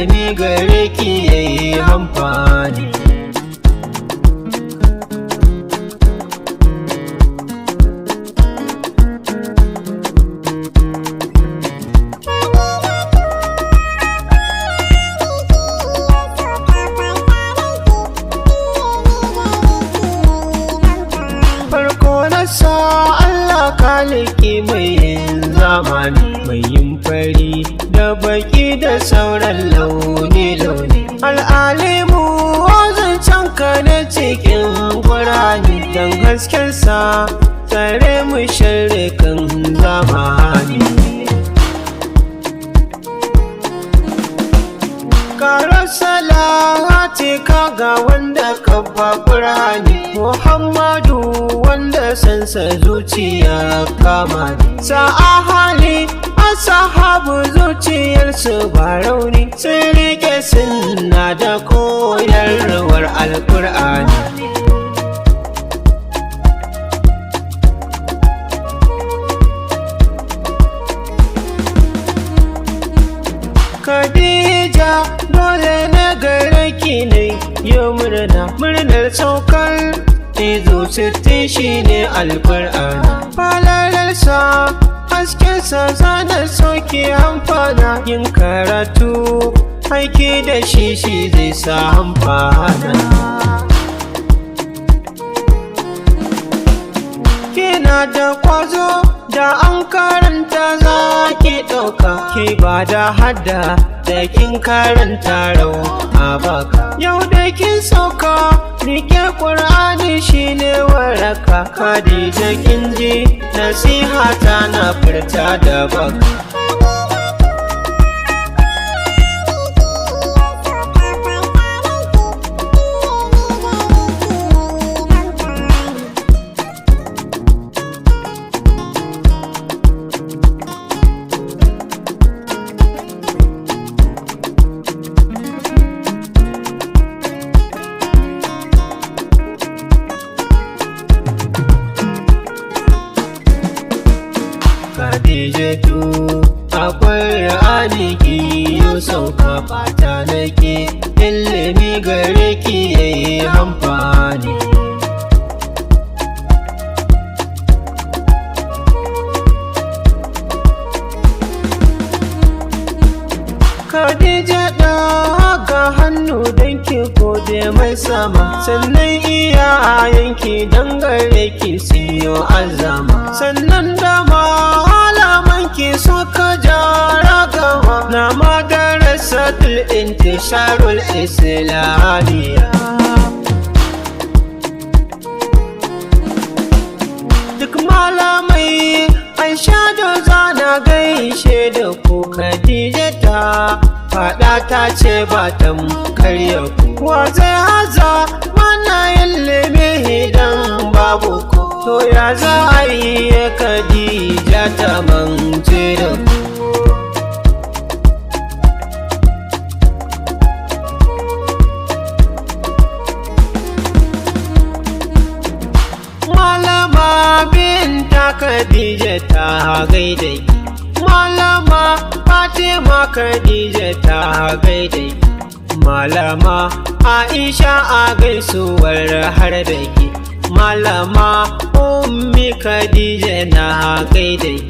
ilimi gare ki yayi amfani. Allah kaliki mai yin zamani, mai yin fari da baki da sauran launi-launi. Al'alimu zancen ka na cikin ƙur'ani, don haskensa tsare mu sharrikan zamani. Karo salati ka ga wanda ka ba ƙur'ani, Muhammadu wanda sansa zuciya kama ni. Sa'a hali ashabu zuciyarsu ba rauni, sun rike sunna da koyarwar alƙur'ani. Khadija dole na gare ki ne yau murnar saukar izo sittin shine alƙur'ani. Falalarsa haskensa zana soke amfana, yin karatu aiki da shi zai sa amfana. Kina da kwazo da an karanta za ki ɗauka, ki ba da hadda da kin karanta rau a baka. Yau da kin sauka rike ƙur'ani shine waraka. Khadija kin ji nasiha ta na furta da baka. Khadijatu akwai ra'aniki yau sauka fata nake, ilimi gare ki yayi amfani. Khadija ɗaga hannu don ki gode mai sama, sannan iyayenki don gare ki siyo azama, sannan da malamanki suka jara gama na madarasatul intisharul islamiyya. Duk malamai Aisha da zana gaishe da ku. Khadija ta faɗa ta ce ba ta karya ku, wa zai haza mana ilimi idan babu ku, to ya za a yi Khadija ta mance da ku. Malama binta Khadija ta gaida ki, Malama Fatima Khadija ta gaida ki, Malama Aisha a gaisuwar har da ki, Malama Ummi Khadija na gaida ki,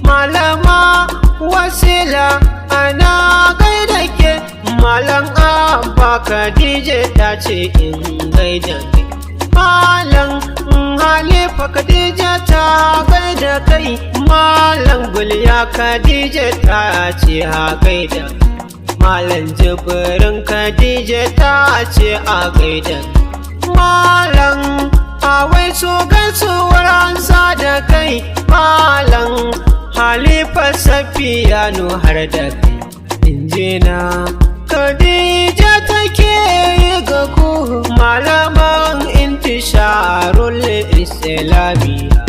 Malama Wasila ana gaida ke, Malam Abba Khadija ta ce in gaida ki, Malam Halifa Khadija ta gaida kai, Malam Gulya Khadija ta ce ha gaida, Malam Jibrin Khadija ta ce a gaida, Malam Awai su gaisuwar ansa da kai, Malam Halifa Safiyanu har da kai, injina Khadija take yi ga ku, malaman intisharul islamiyya.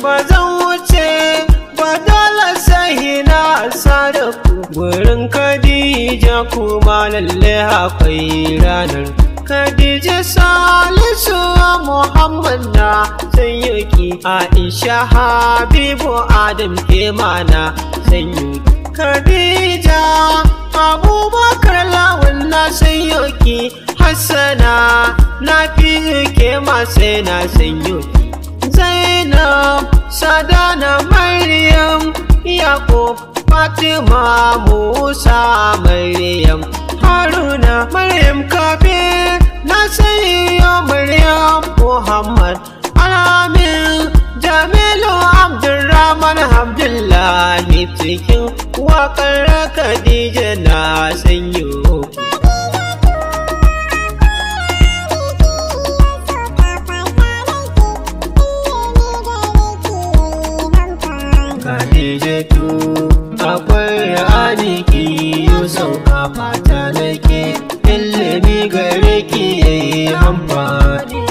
Ba zan wuce ba dole sai na sadaku gurin Khadija, kuma lalle akwai ranar Khadija Salisu Muhammad na sanyoki, Aisha Habibu Adam ke mana sanyoki, Khadija Abubakar Lawan na sanyoki, Hassana na fi ke masu na sanyoki, Zainab Sadana Maryam Yakub Fatima Musa Maryam Haruna Maryam Kabir na sayo Maryam Muhammad Alamin Jamilu Abdurrahman Abdullahi cikin waƙar Khadija na sanyo. Khadijatu akwai aniki yau sauka fata nake ilimi gare ki yayi amfani.